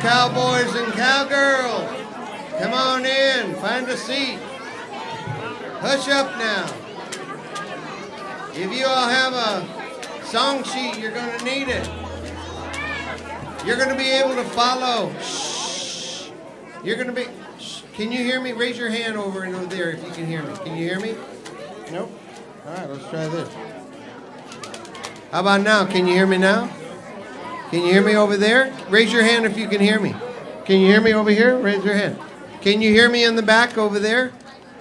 cowboys and cowgirls. Come on in, find a seat. Hush up now. If you all have a song sheet, you're going to need it. You're going to be able to follow. Shh. You're going to be... Shh. Can you hear me? Raise your hand over and over there if you can hear me. Can you hear me? Nope. All right, let's try this. How about now? Can you hear me now? Can you hear me over there? Raise your hand if you can hear me. Can you hear me over here? Raise your hand. Can you hear me in the back over there?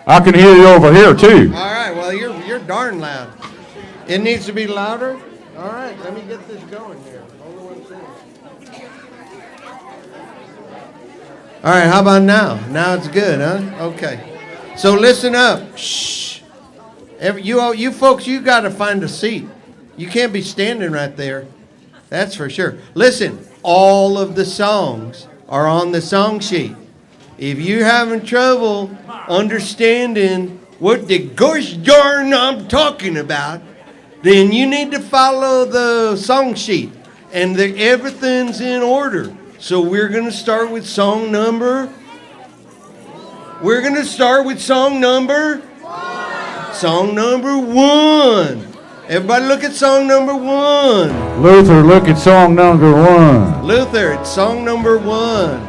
I can hear you over here too. All right, well, you're darn loud. It needs to be louder? All right, let me get this going here. Hold on 1 second. All right, how about now? Now it's good, huh? Okay. So listen up. Shh. You folks, you got to find a seat. You can't be standing right there. That's for sure. Listen, all of the songs are on the song sheet. If you're having trouble understanding what the gosh darn I'm talking about, then you need to follow the song sheet. And everything's in order. So we're going to start with song number... We're going to start with song number... Song number 1. Everybody look at song number 1. Luther, look at song number 1. Luther, it's song number 1.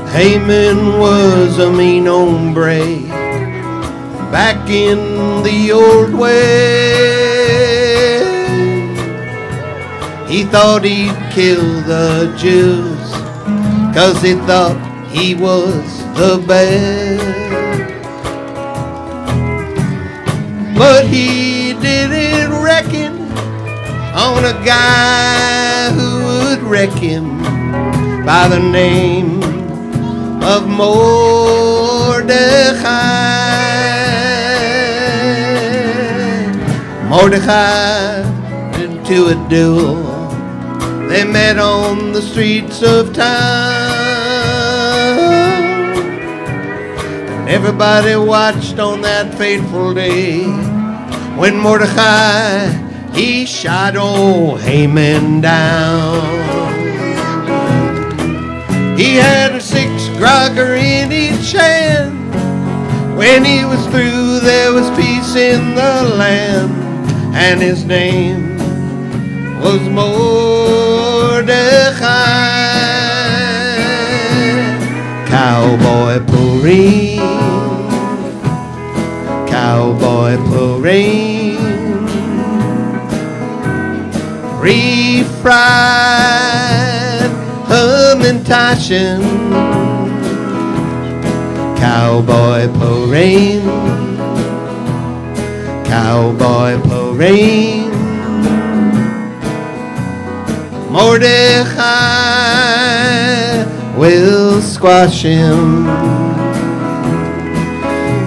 Haman was a mean hombre back in the old way. He thought he'd kill the Jews 'cause he thought he was the best. But he didn't reckon on a guy who would wreck him by the name of Mordecai. Mordecai into a duel. They met on the streets of town. Everybody watched on that fateful day when Mordecai, he shot old Haman down. He had a 6 grogger in each hand. When he was through, there was peace in the land, and his name was Mordecai. Cowboy Purim, Cowboy Purim, refried Hamantashen. Cowboy Purim, Cowboy Purim, Mordecai will squash him.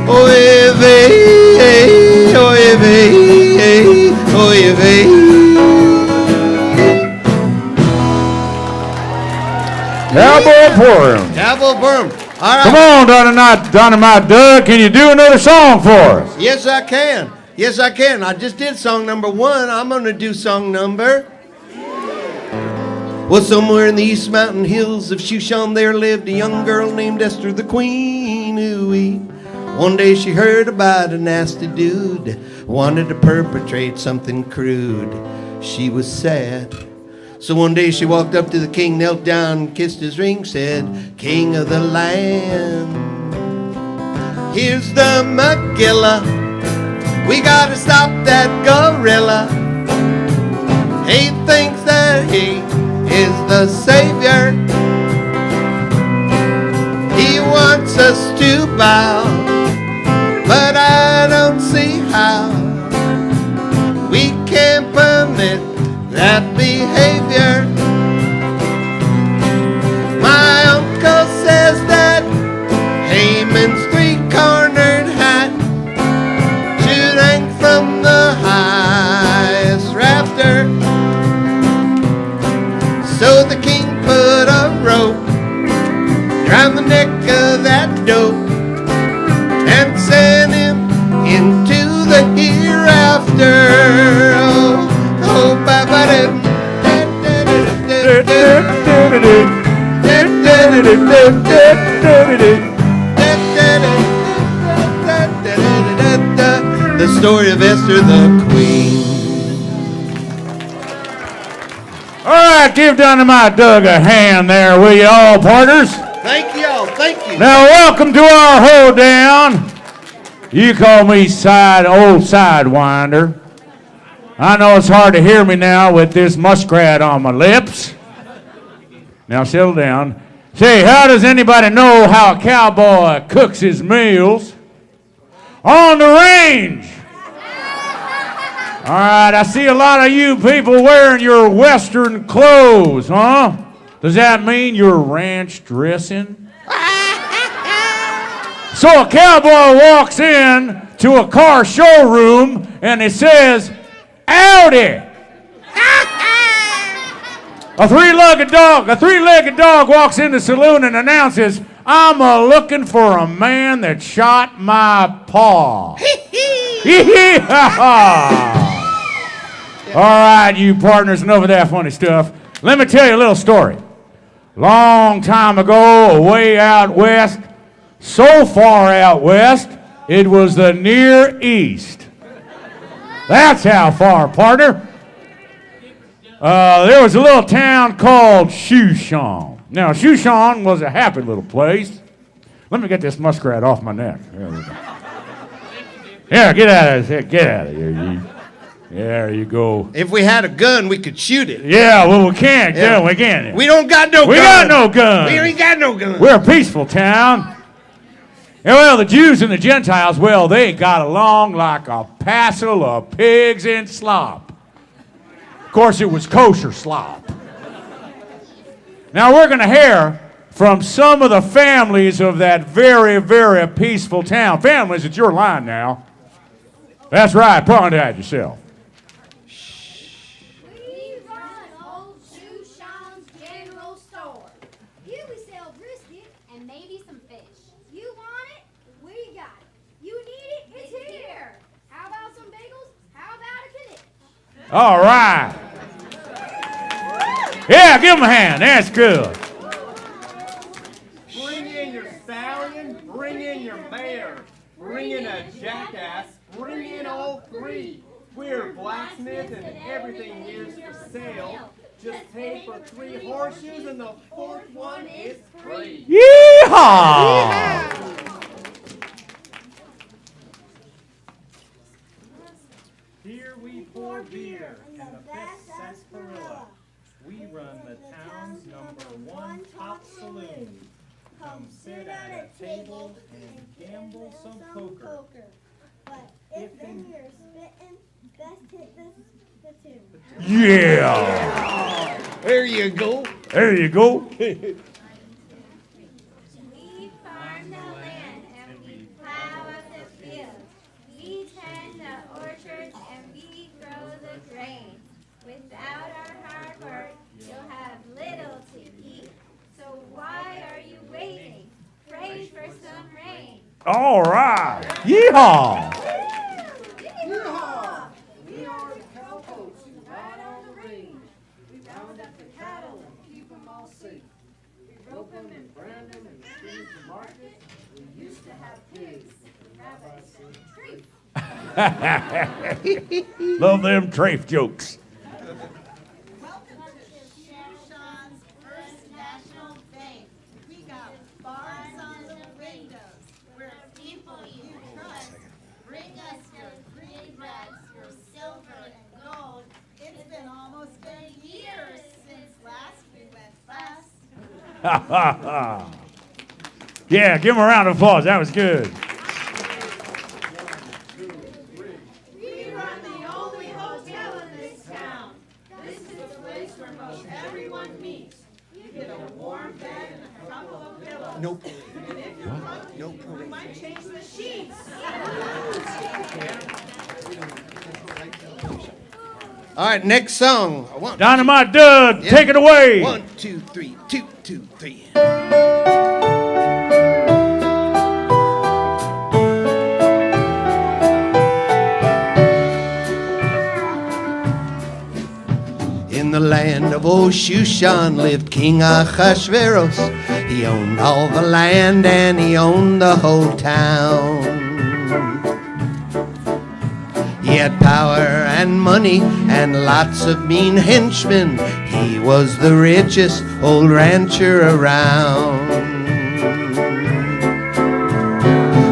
Oy vey, oy vey, oy vey. Cowboy Purim. Cowboy Purim. All right. Come on, Dynamite Doug. Can you do another song for us? Yes, I can. Yes, I can. I just did song number 1. I'm going to do song number... Well, somewhere in the East Mountain Hills of Shushan there lived a young girl named Esther the Queen. Ooh-wee. One day she heard about a nasty dude wanted to perpetrate something crude. She was sad. So one day she walked up to the king, knelt down, kissed his ring, said, "King of the land, here's the Megillah. We gotta stop that gorilla. He thinks that he is the savior. He wants us to bow, but I don't see how. We can't permit that behavior. My uncle says that Haman's 3-cornered hat should hang from the highest rafter." So the king put a rope around the neck of that dope and sent him into the hereafter. Oh, oh, ba-ba-da, da-da. The story of Esther the Queen. All right, give Dynamite Doug a hand there, will you all, partners? Thank y'all. Thank you. Now, welcome to our hoedown. You call me old sidewinder. I know it's hard to hear me now with this muskrat on my lips. Now, settle down. Say, how does anybody know how a cowboy cooks his meals? On the range. All right, I see a lot of you people wearing your Western clothes, huh? Does that mean you're ranch dressing? So a cowboy walks in to a car showroom and it says, "Howdy." A three-legged dog walks in the saloon and announces, "I'm looking for a man that shot my paw." All right, you partners, enough of that funny stuff. Let me tell you a little story. Long time ago, way out west, so far out west, it was the Near East. That's how far, partner. There was a little town called Shushan. Now, Shushan was a happy little place. Let me get this muskrat off my neck. There we go. Yeah, get out of here. Get out of here. There you go. If we had a gun, we could shoot it. Yeah, well, we can't. Yeah, we can't. We don't got no gun. We got no gun. We ain't got no gun. We're a peaceful town. And, well, the Jews and the Gentiles, well, they got along like a passel of pigs in slop. Of course, it was kosher slop. Now, we're going to hear from some of the families of that very, very peaceful town. Families, it's your line now. That's right. Point at yourself. We run old Shushan's general store. Here we sell brisket and maybe some fish. You want it? We got it. You need it? It's here. How about some bagels? How about a knick? All right. Yeah, give them a hand. That's good. Bring in your stallion, bring in your mare, bring in a jackass, bring in all three. We're blacksmiths and everything here's for sale. Just pay for 3 horseshoes and the 4th one is free. Yeehaw! Here we pour beer and the best sarsaparilla. We run the town's #1 top saloon. Come sit at a table and gamble some poker. But if then you're spitting, best hit this spittoon. Yeah. There you go. There you go. We farm the land and we plow up the fields. We tend the orchards and we grow the grain. Without our hard work, you'll have little to eat. So why are you waiting? Pray for some rain. All right. Yeehaw. Yeehaw! We are the cowpokes who ride on the range. We round up the cattle and keep them all safe. We rope them and brand them and feed the market. We used to have pigs, rabbits, and trees. Love them trafe jokes. Welcome to Shushan's first national bank. We got bars on the windows. We're people you trust. Bring us your greenbacks, your silver and gold. It's been almost a year since last we went bust. Yeah, give them a round of applause. That was good. We run the only hotel in this town. This is the place where most everyone meets. You get a warm bed and a couple of pillows. Nope. And if you're lucky, we might change the sheets. All right, next song. Dynamite Doug, Yeah. take it away. 1, 2, 3, 2, 2, 3. In the land of old Shushan lived King Ahasuerus. He owned all the land and he owned the whole town. He had power and money and lots of mean henchmen. He was the richest old rancher around.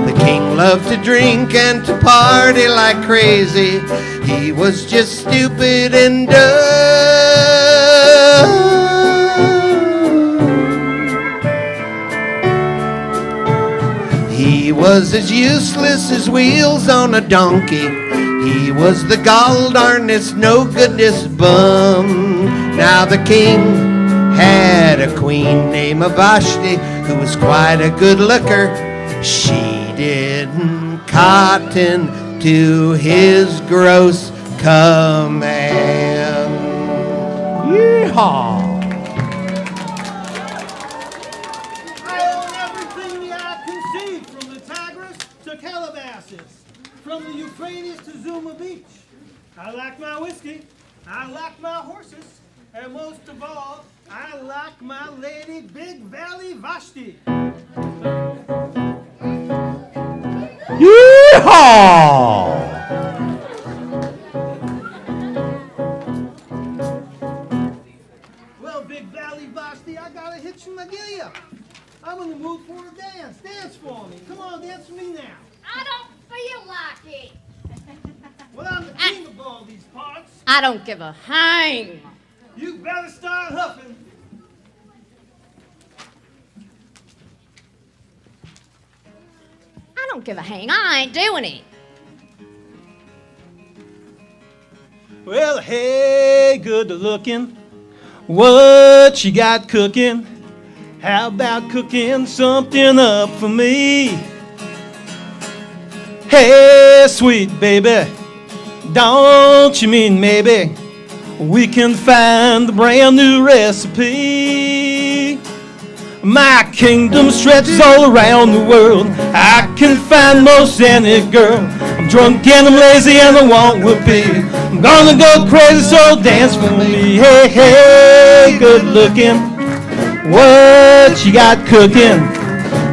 The king loved to drink and to party like crazy. He was just stupid and dumb. He was as useless as wheels on a donkey. He was the gall darnest, no goodness bum. Now the king had a queen named Vashti who was quite a good looker. She didn't cotton to his gross command. Yeehaw! From the Euphrates to Zuma Beach. I like my whiskey, I like my horses, and most of all, I like my lady Big Valley Vashti. Yeehaw! Well, Big Valley Vashti, I got a hitch in my giddy up. I'm in the mood for a dance. Dance for me. Come on, dance for me now. I don't feel like it. Well, I'm the king of all these parts. I don't give a hang. You better start huffing. I don't give a hang. I ain't doing it. Well, hey, good looking. What you got cooking? How about cooking something up for me? Hey, sweet baby, don't you mean maybe we can find a brand new recipe? My kingdom stretches all around the world. I can find most any girl. I'm drunk and I'm lazy and I want whoopee. I'm gonna go crazy, so dance for me. Hey, hey, good looking. What you got cooking?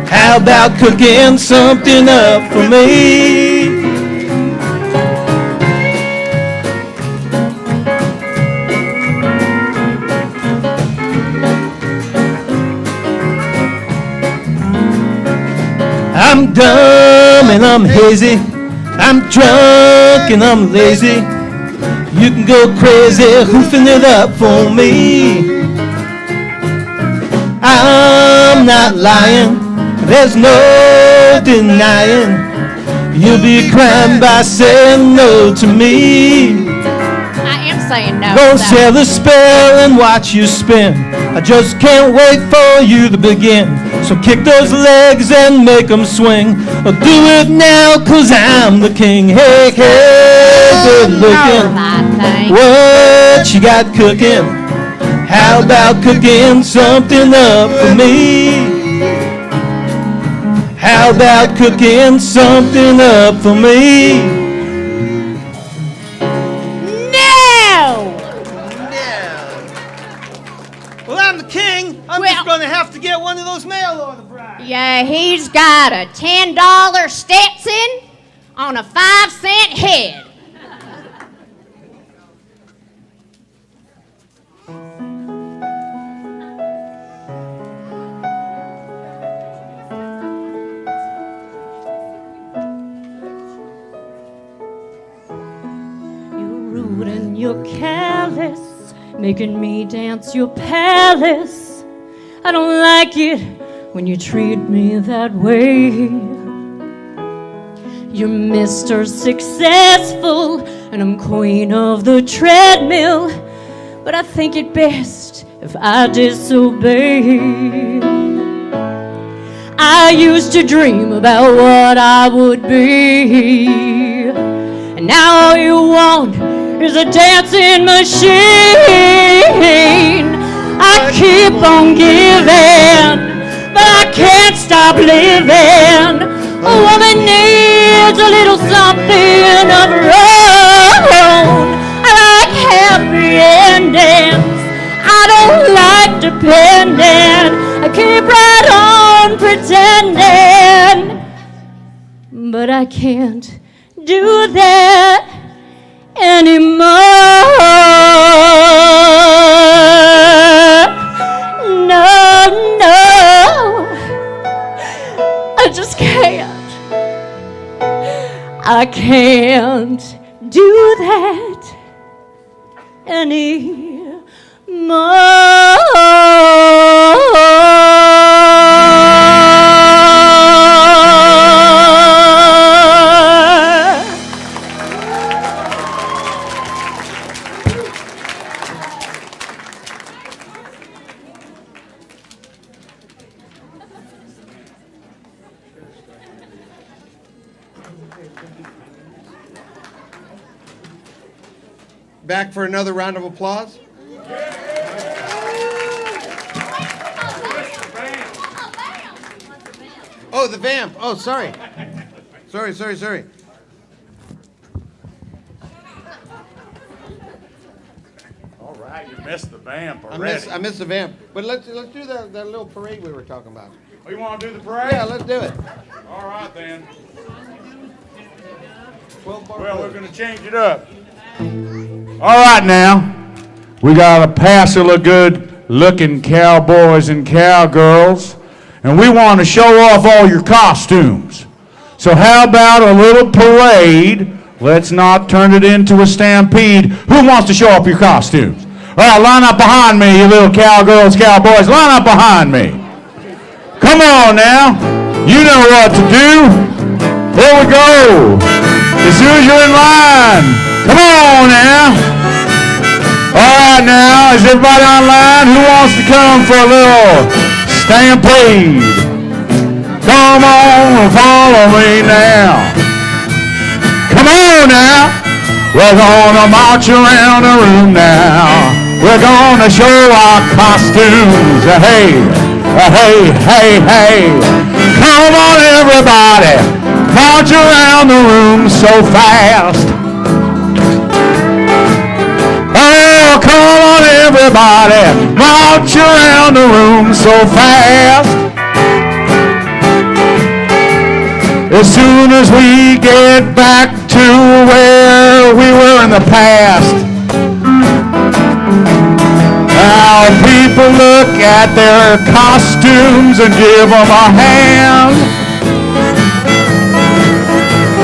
How about cooking something up for me? I'm dumb and I'm hazy. I'm drunk and I'm lazy. You can go crazy hoofing it up for me. I'm not lying. There's no denying you'll be crying by saying no to me. I am saying no. Go sell the spell and watch you spin. I just can't wait for you to begin. So kick those legs and make them swing. Or do it now, 'cause I'm the king. Hey, hey, good looking. What you got cooking? How about cooking something up for me? How about cooking something up for me? No! Well, I'm the king. I'm just going to have to get one of those mail order brides. Yeah, he's got a $10 Stetson on a 5-cent head. You're careless, making me dance your palace. I don't like it when you treat me that way. You're Mr. Successful, and I'm queen of the treadmill. But I think it best if I disobey. I used to dream about what I would be, and now all you want is a dancing machine. I keep on giving, but I can't stop living. A woman needs a little something of her own. I like happy endings. I don't like depending. I keep right on pretending, but I can't do that anymore. No, I just can't. I can't do that Back for another round of applause. Oh, the vamp. Oh, sorry. Sorry. All right, you missed the vamp already. I missed the vamp. But let's do that little parade we were talking about. Oh, you want to do the parade? Yeah, let's do it. All right, then. 12 bar Well, we're road. going to change it up. All right, now. We got a passel of good-looking cowboys and cowgirls, and we want to show off all your costumes. So how about a little parade? Let's not turn it into a stampede. Who wants to show off your costumes? All right, line up behind me, you little cowgirls, cowboys. Line up behind me. Come on now. You know what to do. Here we go. As soon as you're in line. Come on now. All right now, is everybody online? Who wants to come for a little stampede? Come on, follow me now. Come on now. We're gonna march around the room now. We're gonna show our costumes. Hey, hey. Come on everybody. March around the room so fast. Oh, come on everybody. March around the room so fast. As soon as we get back to where we were in the past, now people look at their costumes and give them a hand.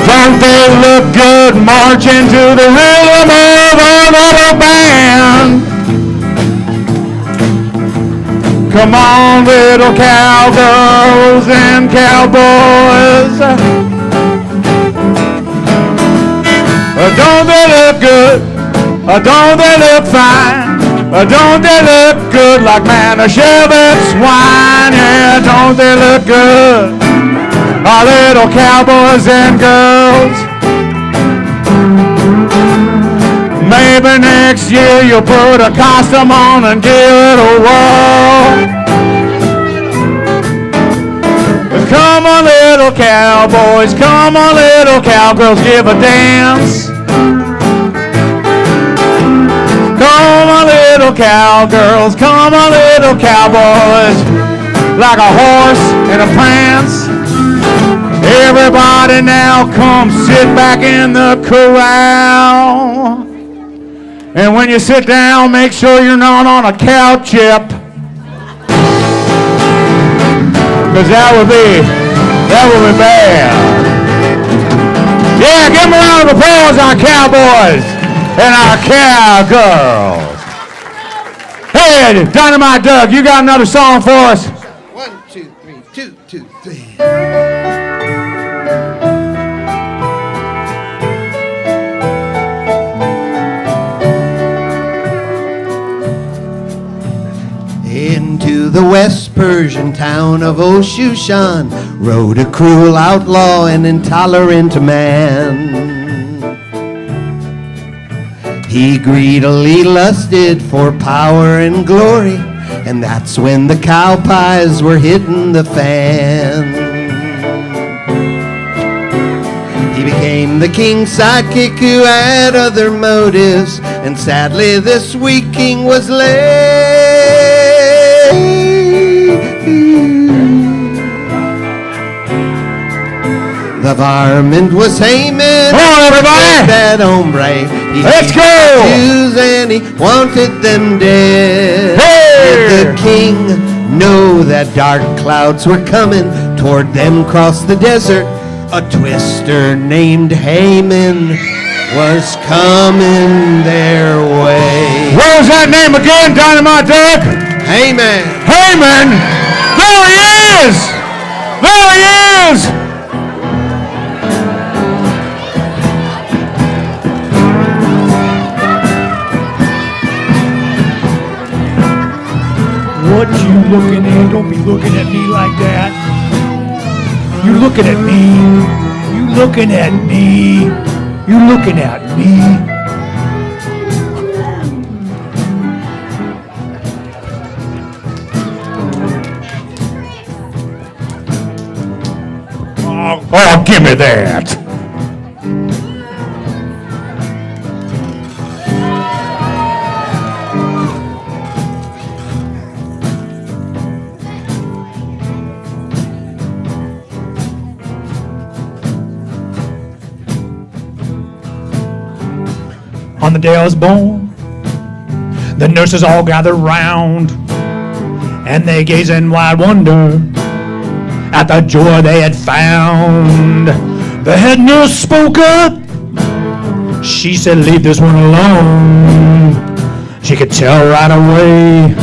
Don't they look good marching to the rhythm of another band? Come on, little cowgirls and cowboys. Don't they look good? Don't they look fine? Don't they look good like Manischewitz wine? Yeah, don't they look good? Our little cowboys and girls. Maybe next year you'll put a costume on and give it a whirl. Come on, little cowboys, come on, little cowgirls, give a dance. Come on, little cowgirls, come on, little cowboys, like a horse in a prance. Everybody now come sit back in the corral. And when you sit down, make sure you're not on a cow chip. Because that would be bad. Yeah, give them a round of applause, our cowboys and our cowgirls. Hey, Dynamite Doug, you got another song for us? 1, 2, 3, 2, 2, 3. Into the West Persian town of Oshushan rode a cruel outlaw and intolerant man. He greedily lusted for power and glory, and that's when the cow pies were hitting the fan. He became the king's sidekick who had other motives, and sadly this weak king was late. The varmint was Haman. Come on, everybody. That hombre. He Let's hated go. the Jews and he wanted them dead. Hey. Did the king know that dark clouds were coming toward them across the desert? A twister named Haman was coming their way. What was that name again, Dynamite Doug? Haman. Haman. There he is. There he is. What you looking at? Don't be looking at me like that. You looking at me. You looking at me. You looking at me. Oh, give me that. On the day I was born, the nurses all gathered round, and they gazed in wide wonder at the joy they had found. The head nurse spoke up. She said, leave this one alone. She could tell right away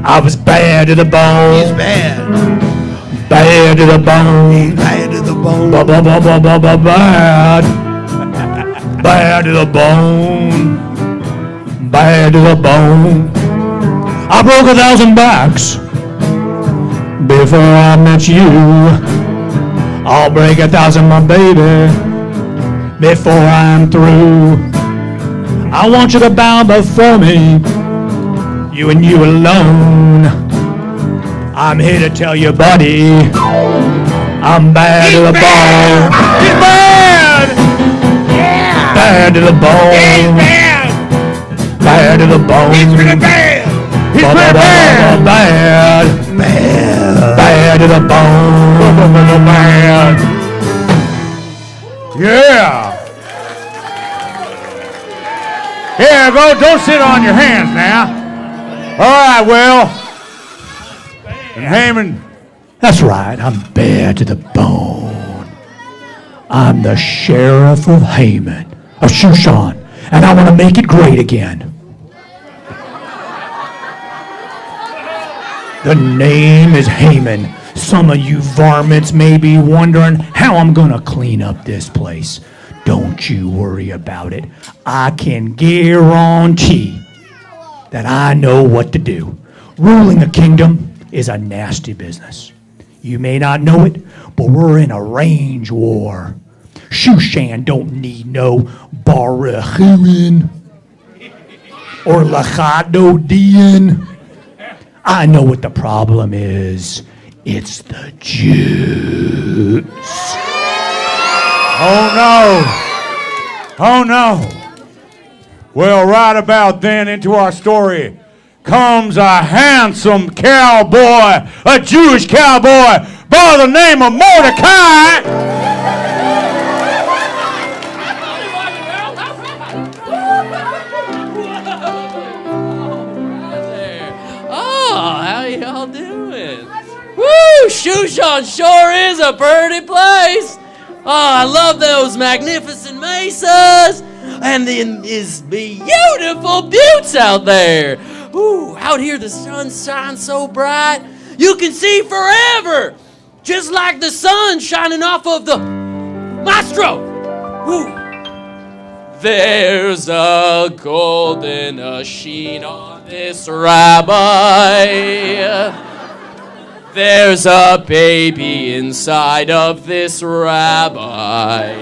I was bad to the bone. He's bad. Bad to the bone. He's bad to the bone. Bad. Bad to the bone. Bad to the bone. I broke 1,000 backs before I met you. I'll break 1,000, my baby, before I'm through. I want you to bow before me, you and you alone. I'm here to tell you, buddy, I'm bad to the bone. He's bad! Yeah! Bad to the bone. He's bad! Bad to the bone. He's pretty bad! He's pretty bad! Bad! Bad! Bad to the bone. Bad! Yeah. Here, go. Don't sit on your hands now. All right, well. And Haman. That's right, I'm bad to the bone. I'm the sheriff of Haman, of Shushan, and I want to make it great again. The name is Haman. Some of you varmints may be wondering how I'm going to clean up this place. Don't you worry about it. I can guarantee that I know what to do. Ruling a kingdom is a nasty business. You may not know it, but we're in a range war. Shushan don't need no Barachirin or Lachadodian. I know what the problem is. It's the Jews. Oh, no. Oh, no. Well, right about then into our story comes a handsome cowboy, a Jewish cowboy by the name of Mordecai. Oh, how y'all doing? Woo! Shushan sure is a pretty place. Oh, I love those magnificent mesas and then these beautiful buttes out there. Ooh, out here the sun shines so bright, you can see forever, just like the sun shining off of the maestro. Ooh. There's a golden sheen on this rabbi. There's a baby inside of this rabbi.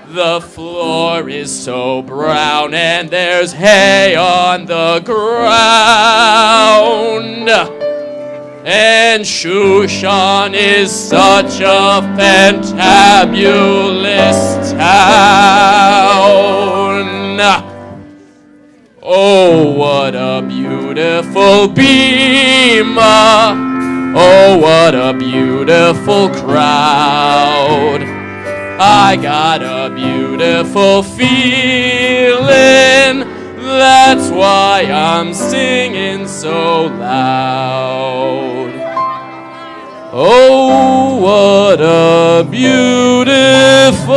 The floor is so brown and there's hay on the ground. And Shushan is such a fantabulous town. Oh, what a beautiful bima. Oh, what a beautiful crowd. I got a beautiful feeling. That's why I'm singing so loud. Oh, what a beautiful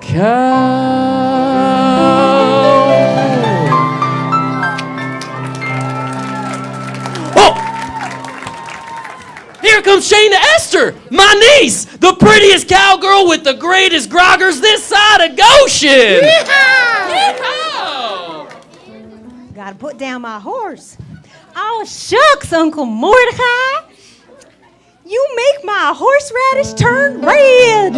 cow. Oh! Here comes Shayna Esther, my niece, the prettiest cowgirl with the greatest groggers this side of Goshen. Yeehaw! Gotta put down my horse. Oh, shucks, Uncle Mordecai. You make my horseradish turn red.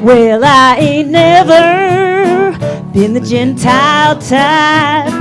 Well, I ain't never been the Gentile type.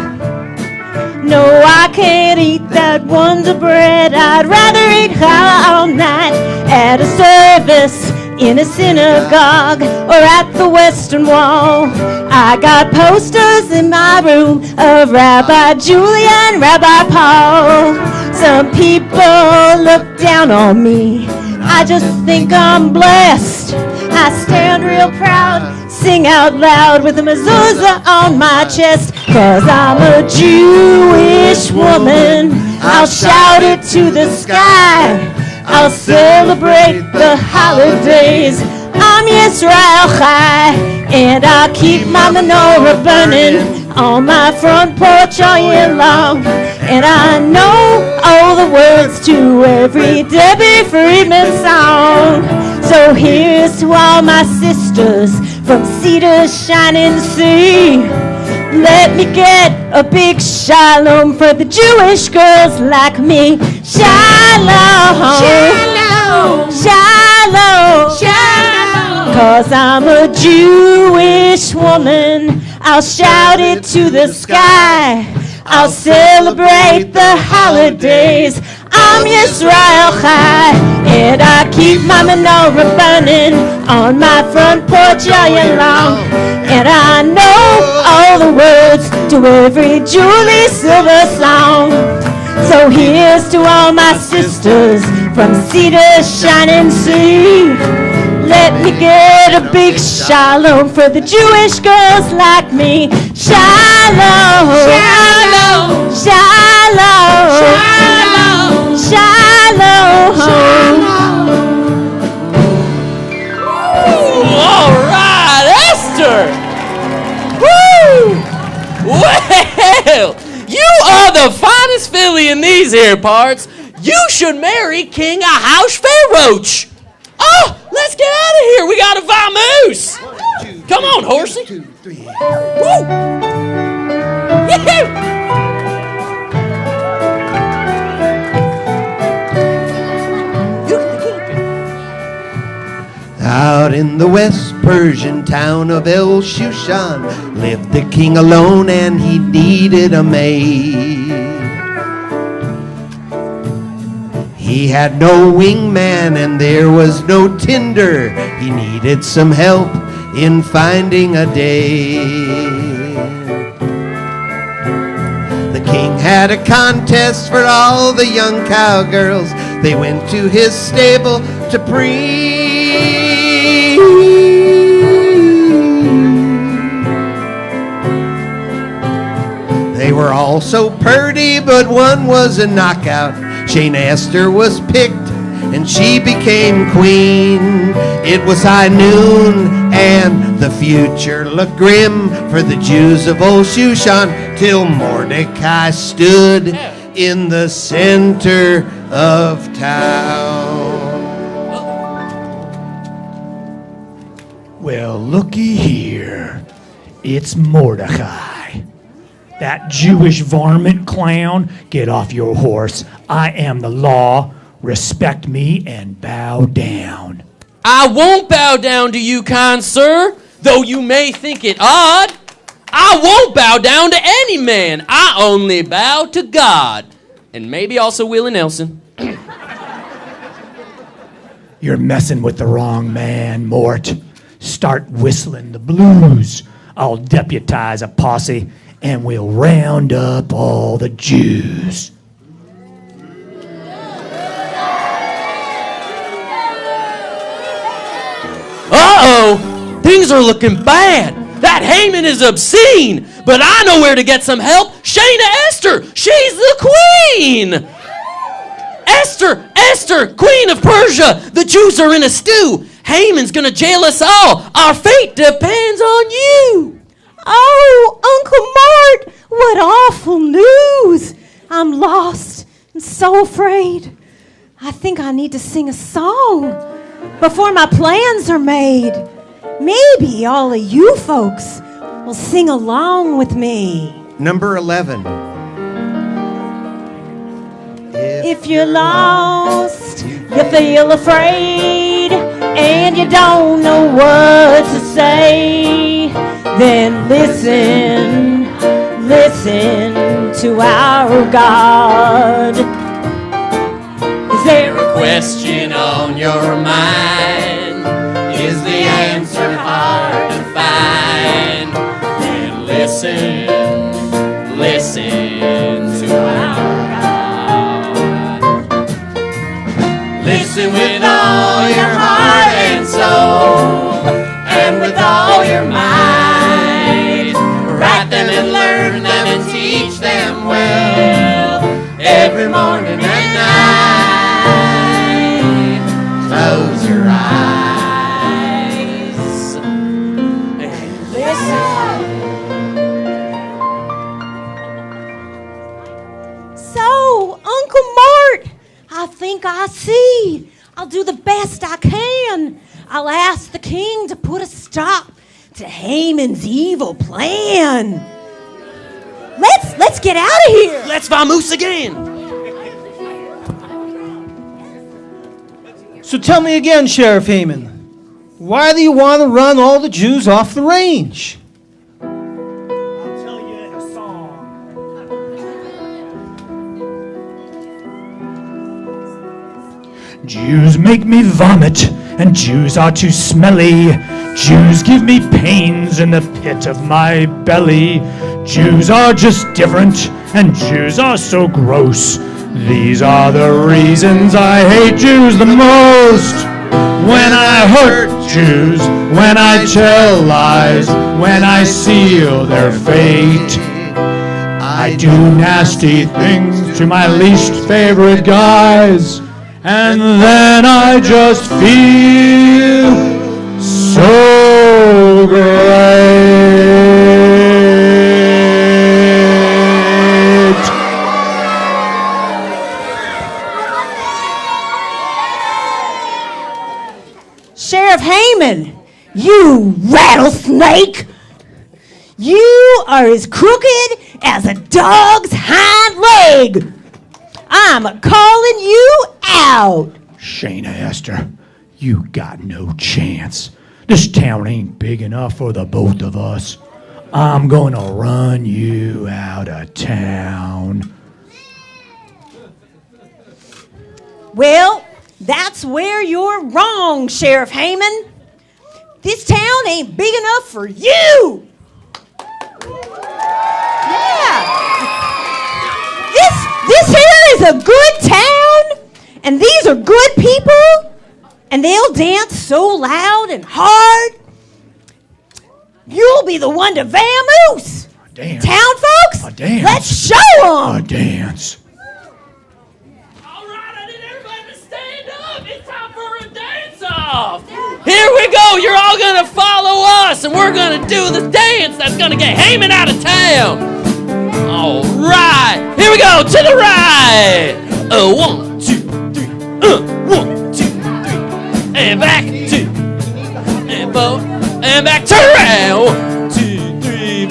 No, I can't eat that Wonder Bread. I'd rather eat challah all night at a service in a synagogue or at the Western Wall. I got posters in my room of Rabbi Julia and Rabbi Paul. Some people look down on me. I just think I'm blessed. I stand real proud, sing out loud with a mezuzah on my chest. 'Cause I'm a Jewish woman. I'll shout it to the sky. I'll celebrate the holidays. I'm Yisrael Chai, and I keep my menorah burning on my front porch all year long. And I know all the words to every Debbie Friedman song. So here's to all my sisters from Cedar's shining sea. Let me get a big shalom for the Jewish girls like me. Shalom, shalom, shalom, shalom. 'Cause I'm a Jewish woman. I'll shout it to the sky. I'll celebrate the holidays. I'm Yisrael Chai, and I keep my menorah burning on my front porch all year long. And I know all the words to every Julie Silver song. So here's to all my sisters from Cedar's shining sea. Let me get a big shalom for the Jewish girls like me. Shalom, shalom, shalom, shalom, shalom. All right, Esther. Woo! Well, you are the finest filly in these here parts. You should marry King Ahasuerus. Oh, let's get out of here. We got a vamoose. Come on, horsey. 1, 2, 3. Woo! Yee-hoo! Out in the West Persian town of El Shushan lived the king alone, and he needed a maid. He had no wingman and there was no tinder. He needed some help in finding a date. The king had a contest for all the young cowgirls. They went to his stable to breed. They were all so purty, but one was a knockout. Shayna Esther was picked, and she became queen. It was high noon, and the future looked grim for the Jews of old Shushan, till Mordecai stood in the center of town. Well, looky here. It's Mordecai. That Jewish varmint clown, get off your horse. I am the law. Respect me and bow down. I won't bow down to you, kind sir, though you may think it odd. I won't bow down to any man. I only bow to God. And maybe also Willie Nelson. You're messing with the wrong man, Mort. Start whistling the blues. I'll deputize a posse and we'll round up all the Jews. Uh-oh, things are looking bad. That Haman is obscene, but I know where to get some help. Shayna Esther, she's the queen. Esther, queen of Persia. The Jews are in a stew. Haman's gonna jail us all. Our fate depends on you. Oh, Uncle Mart, what awful news. I'm lost and so afraid. I think I need to sing a song before my plans are made. Maybe all of you folks will sing along with me. Number 11. If you're lost, you feel afraid, and you don't know what to say, then listen to our God. Is there a Question on your mind? Is the answer hard to find? Then listen to our God. Listen with all your heart and soul, and with all your might. Write them and learn them and teach them well, every morning and night. Close your eyes and listen. So, Uncle Mart, I think I see. I'll do the best I can. I'll ask the king to put a stop to Haman's evil plan. Let's get out of here. Let's vamoose again. So tell me again, Sheriff Haman, why do you want to run all the Jews off the range? I'll tell you in a song. Jews make me vomit, and Jews are too smelly. Jews give me pains in the pit of my belly. Jews are just different, and Jews are so gross. These are the reasons I hate Jews the most. When I hurt Jews, when I tell lies, when I seal their fate, I do nasty things to my least favorite guys, and then I just feel so great. Sheriff Haman, you rattlesnake! You are as crooked as a dog's hind leg! I'm calling you out! Shayna Esther, you got no chance. This town ain't big enough for the both of us. I'm gonna run you out of town. Well, that's where you're wrong, Sheriff Haman. This town ain't big enough for you! Yeah! This here is a good town, and these are good people, and they'll dance so loud and hard. You'll be the one to vamoose. Dance. Town folks, dance. let's show them. A dance. All right, I need everybody to stand up. It's time for a dance-off. Here we go. You're all going to follow us, and we're going to do this dance that's going to get Haman out of town. All right. Here we go. To the right. 1, 2, 3. 1, 2, 3. And back. 2. And 4. And back. Turn around. 1, 2, 3.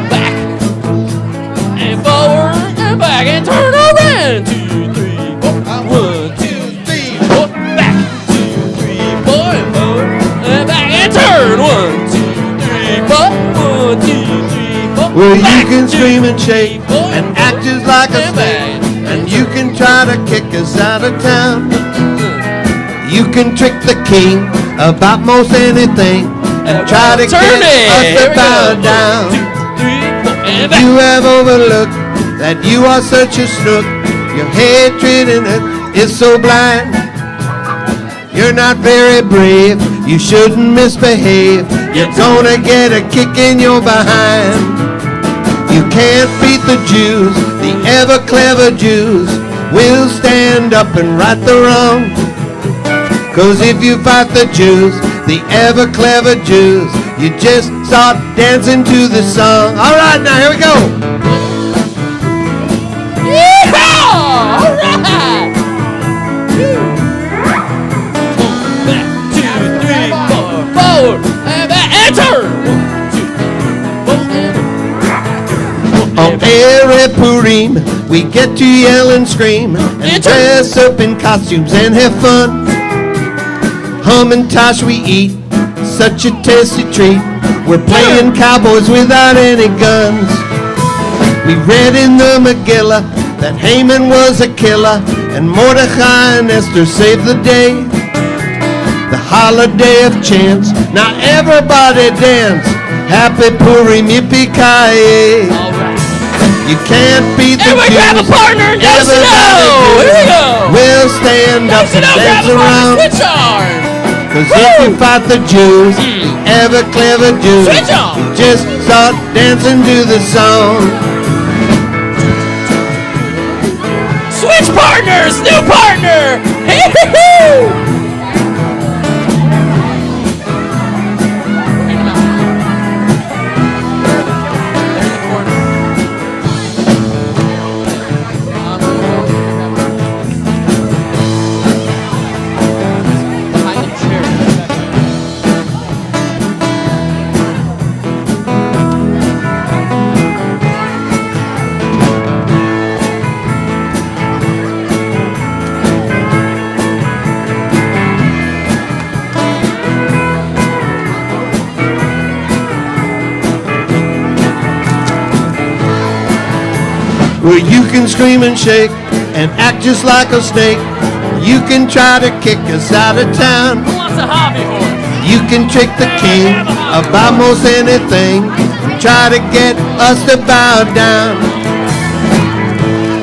Back. And forward. And back. And turn around. 2, 3, 4. 1, 2, 3, 4. Back. 2, 3, 4. And forward. And back. And turn. 1, 2, 3, 4. 1, 2, 3, 4. Well, Back. you can scream and 2, shake 3, 4. and act just like a And back. snake, and you can try to kick us out of town. You can trick the king about most anything, try to Turn get it. us Here to we bow go. down. 1, 2, 3, 4, and back. You have overlooked that you are such a snook. Your hatred in it is so blind. You're not very brave. You shouldn't misbehave. You're gonna get a kick in your behind. You can't beat the Jews, the ever clever Jews. We'll stand up and right the wrong. 'Cause if you fight the Jews, the ever clever Jews, you just start dancing to the song. All right, now here we go. Yeehaw! All right. Back, 2, 3, 4, forward, and back, and turn. 1, 2, 4, and On every Purim, we get to yell and scream and dress up in costumes and have fun. Hum and tosh we eat, such a tasty treat. We're playing cowboys without any guns. We read in the Megillah that Haman was a killer and Mordecai and Esther saved the day. The holiday of chance, now everybody dance. Happy Purim, yippee-ki-yay. You can't beat the Everybody grab a partner and dance it out. Here we go. We'll stand up and dance around. Switch on. 'Cause if you fight the Jews, the ever clever Jews, Switch on. just start dancing to the song. Switch partners, new partner. Hey-hoo-hoo. Where you can scream and shake and act just like a snake. You can try to kick us out of town. Who wants a hobby horse? You can trick the king about most anything. Try to get us to bow down.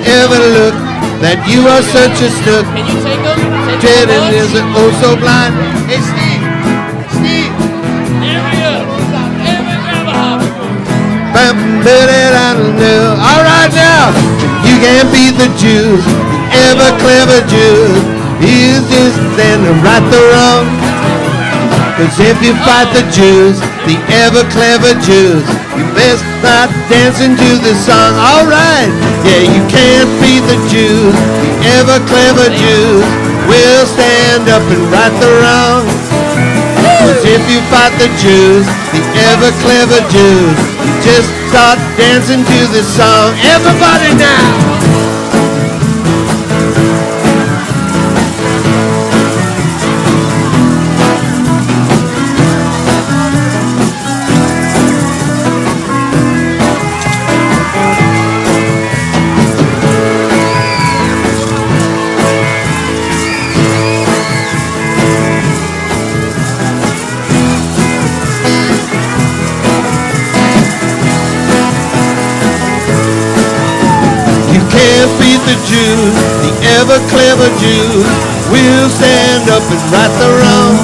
Ever look that you are such a snook? Can you take them? Dreading is it oh so blind? Hey Steve, Steve. There we go. Everybody grab a hobby horse. All right now, you can't beat the Jews, the ever clever Jews. He's just standing right the wrong. 'Cause if you fight the Jews, the ever clever Jews, you best start dancing to the song. All right, yeah, you can't beat the Jews, the ever clever Jews. We'll stand up and right the wrong. 'Cause if you fight the Jews, the ever clever Jews, you just start dancing to the song. Everybody now! Can't beat the Jews, the ever clever Jews. We'll stand up and right the wrong.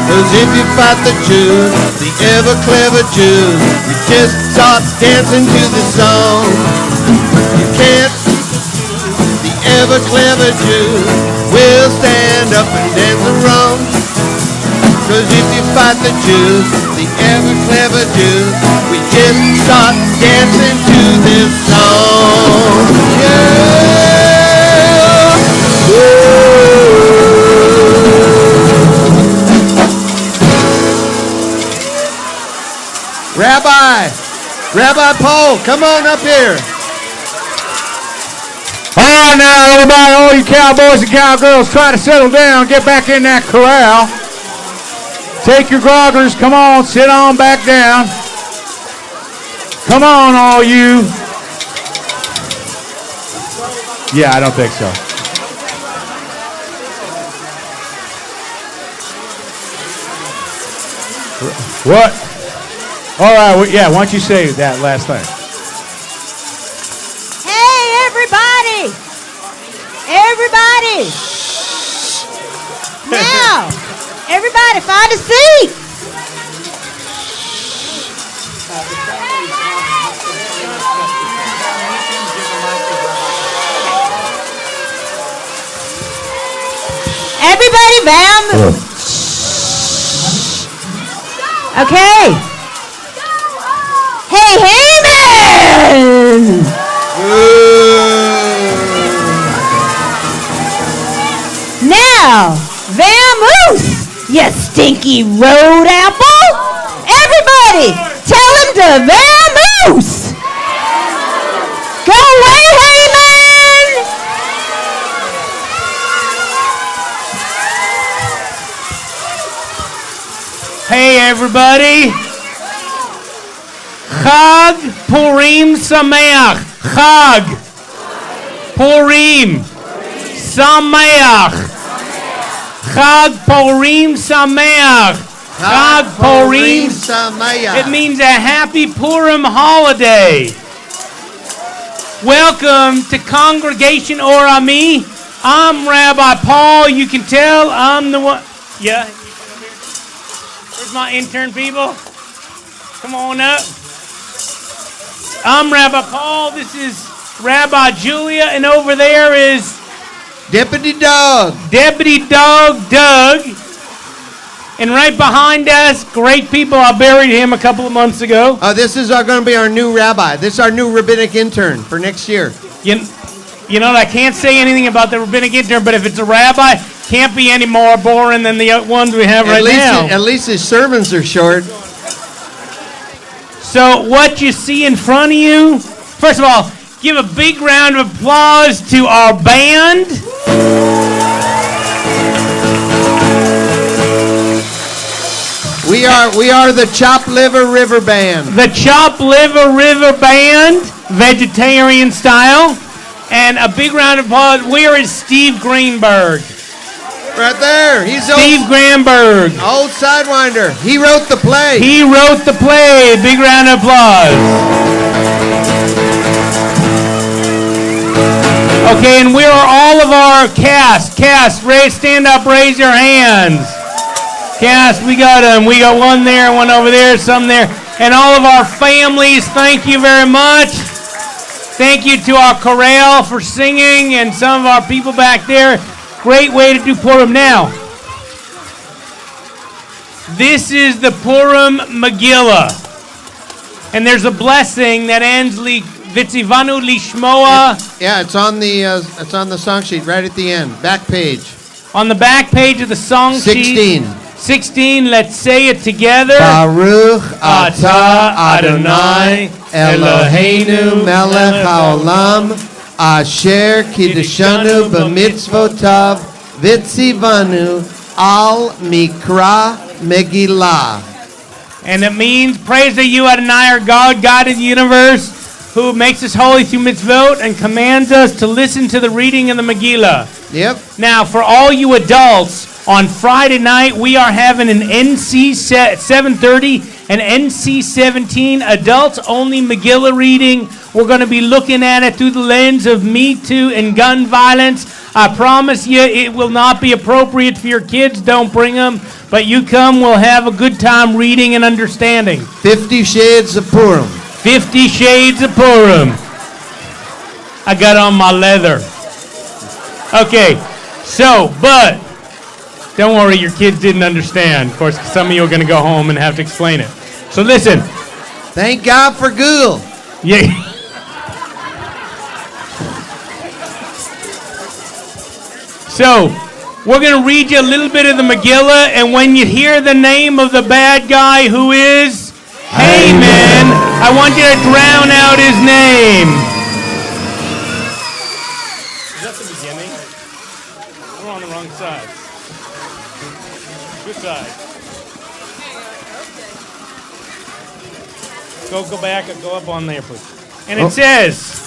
'Cause if you fight the Jews, the ever clever Jews, you just start dancing to the song. You can't beat the Jews, the ever clever Jews. We'll stand up and dance wrong. 'Cause if you fight the Jews, the ever clever Jews, we just start dancing to this song. Yeah! Rabbi Paul, come on up here. All right now, everybody, all you cowboys and cowgirls, try to settle down, get back in that corral. Take your groggers, come on, sit on back down. Come on, all you. Yeah, I don't think so. What? All right, yeah, why don't you say that last thing? Hey, everybody! Everybody! Now, everybody find a seat! Everybody, Bam! Okay. Hey, Heyman! Now, vamoose, you stinky road apple! Everybody, tell him to vamoose! Go away, Heyman! Hey, everybody. Chag Purim Sameach. Chag Purim Sameach. Chag Purim Sameach. Chag Purim Sameach. It means a happy Purim holiday. Welcome to Congregation Orami. I'm Rabbi Paul. You can tell I'm the one. Yeah. Where's my intern people? Come on up. I'm Rabbi Paul. This is Rabbi Julia, and over there is Deputy Doug. Deputy Dog Doug. And right behind us, great people. I buried him a couple of months ago. This is going to be our new rabbi. This is our new rabbinic intern for next year. You know, I can't say anything about the rabbinic intern, but if it's a rabbi, can't be any more boring than the ones we have right now. At least his sermons are short. So what you see in front of you, first of all, give a big round of applause to our band. We are the Chop Liver River Band. The Chop Liver River Band, vegetarian style. And a big round of applause. Where is Steve Greenberg? Right there. He's Steve Greenberg. Old Sidewinder. He wrote the play. He wrote the play. Big round of applause. Okay, and where are all of our cast? Stand up, raise your hands. Cast, we got them. We got one there, one over there, some there. And all of our families, thank you very much. Thank you to our chorale for singing and some of our people back there. Great way to do Purim. Now, this is the Purim Megillah. And there's a blessing that ends Vitzivanu Lishmoa. Yeah, it's on the song sheet right at the end, back page. On the back page of the song 16. sheet. 16, let's say it together. Baruch atah Adonai Eloheinu melech haolam asher kiddushanu b'mitzvotav vitzivanu al mikra Megillah. And it means, praise that you Adonai are God, God of the universe, who makes us holy through mitzvot and commands us to listen to the reading of the Megillah. Yep. Now, for all you adults, on Friday night, we are having an NC 7:30 and NC 17 adults-only Megillah reading. We're going to be looking at it through the lens of Me Too and gun violence. I promise you it will not be appropriate for your kids. Don't bring them. But you come, we'll have a good time reading and understanding. 50 Shades of Purim. 50 Shades of Purim. I got on my leather. Okay, so, but... don't worry, your kids didn't understand. Of course, some of you are going to go home and have to explain it. So listen. Thank God for Google. Yeah. So, we're going to read you a little bit of the Megillah, and when you hear the name of the bad guy who is Haman, I want you to drown out his name. Is that the beginning? We're on the wrong side. Which side? Go back and go up on there, please. And it says,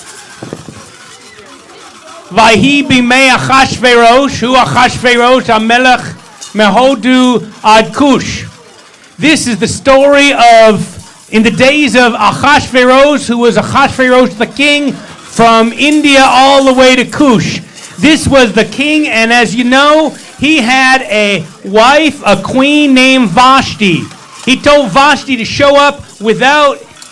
Vahi bimei Achashverosh, hu Achashverosh hamelech mehodu ad Kush. This is the story of, in the days of Ahasuerus, who was Ahasuerus the king from India all the way to Kush. This was the king, and as you know, he had a wife, a queen named Vashti. He told Vashti to show up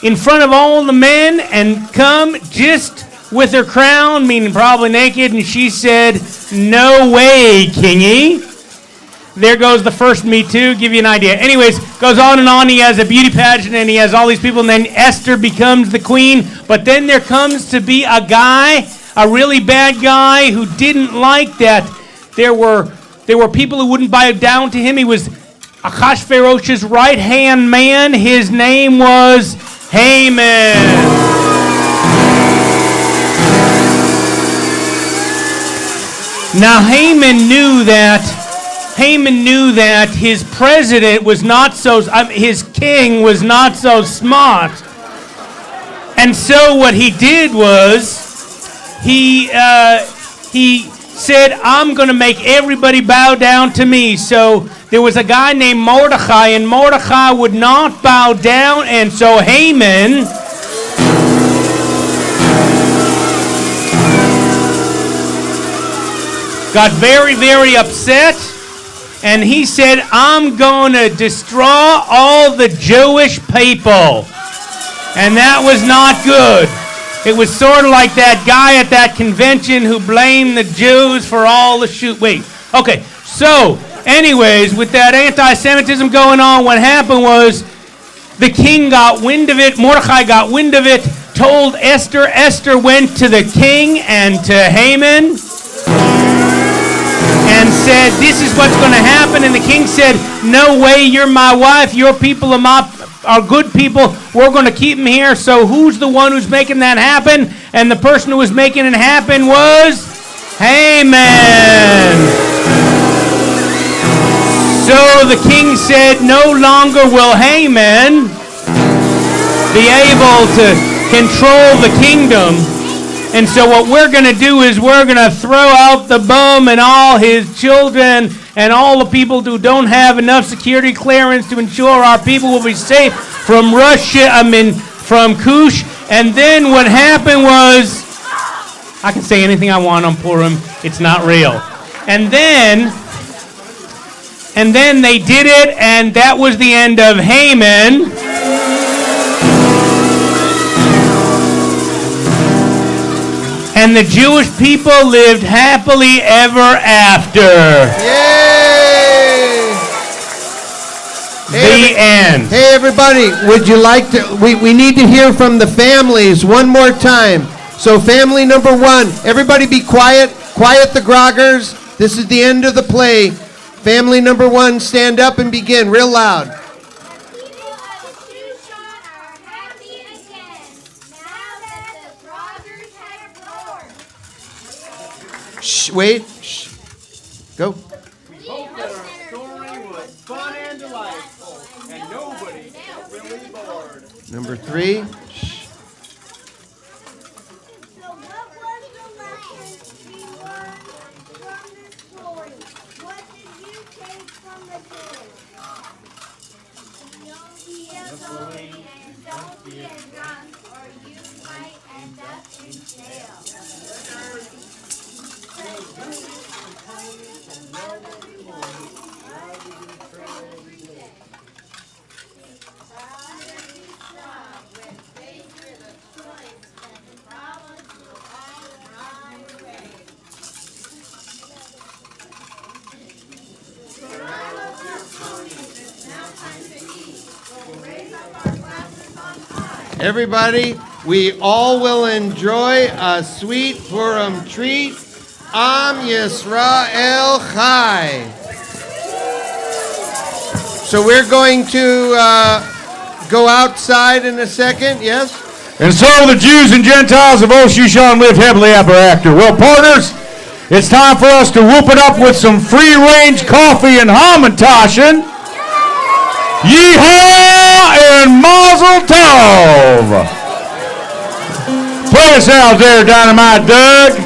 in front of all the men and come just with her crown, meaning probably naked, and she said, "No way, kingy." There goes the first Me Too, give you an idea. Anyways, goes on and on. He has a beauty pageant and he has all these people, and then Esther becomes the queen. But then there comes to be a guy, a really bad guy, who didn't like that there were people who wouldn't bow down to him. He was Ahasuerus' right-hand man. His name was Haman. Now Haman knew that his president was not so, his king was not so smart. And so what he did was, he said, "I'm going to make everybody bow down to me." So there was a guy named Mordecai, and Mordecai would not bow down, and so Haman got very, very upset, and he said, "I'm going to destroy all the Jewish people." And that was not good. It was sort of like that guy at that convention who blamed the Jews for all the Okay, so anyways, with that anti-Semitism going on, what happened was the king got wind of it, Mordecai got wind of it, told Esther. Esther went to the king and to Haman and said, "This is what's going to happen." And the king said, "No way, you're my wife. Your people are good people. We're going to keep them here." So who's the one who's making that happen? And the person who was making it happen was Haman. So the king said, "No longer will Haman be able to control the kingdom. And so what we're going to do is we're going to throw out the bum and all his children and all the people who don't have enough security clearance to ensure our people will be safe from from Kush." And then what happened was, I can say anything I want on Purim, it's not real. And then they did it, and that was the end of Haman. And the Jewish people lived happily ever after. Yay! The end. Hey, everybody, would you like to, we need to hear from the families one more time. So family number one, everybody be quiet. Quiet the groggers. This is the end of the play. Family number one, stand up and begin real loud. Shh, wait. Shh. Go. We hope that our story was fun and delightful, and nobody felt really bored. Number three. Shh. So what was the lesson we learned from this story? What did you take from the story? Don't be a bully and don't be a drunk, or you might end up in jail. Everybody, we all will enjoy a sweet Purim treat. Am Yisrael Chai. So we're going to go outside in a second, yes? And so the Jews and Gentiles of Osh Yishan lived happily ever after. Well, partners, it's time for us to whoop it up with some free-range coffee and Hamantashen. Yeehaw and Mazel Tov. Play us out there, Dynamite Doug.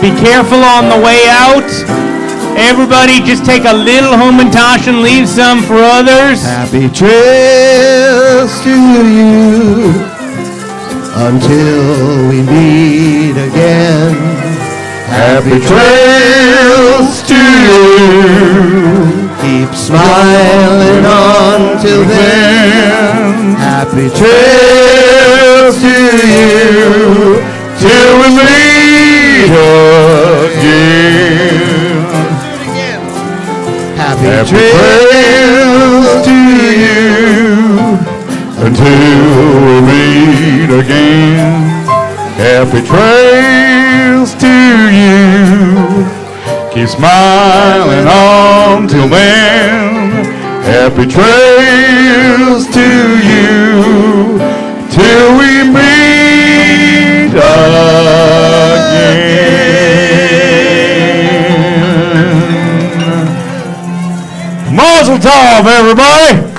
Be careful on the way out. Everybody just take a little Hamantash and leave some for others. Happy trails to you until we meet again. Happy trails to you. Keep smiling on till then. Happy trails to you till we meet again. Happy trails to you until we meet again. Happy trails to you. Keep smiling on till then. Happy trails to you till we meet again. Mazel tov, everybody.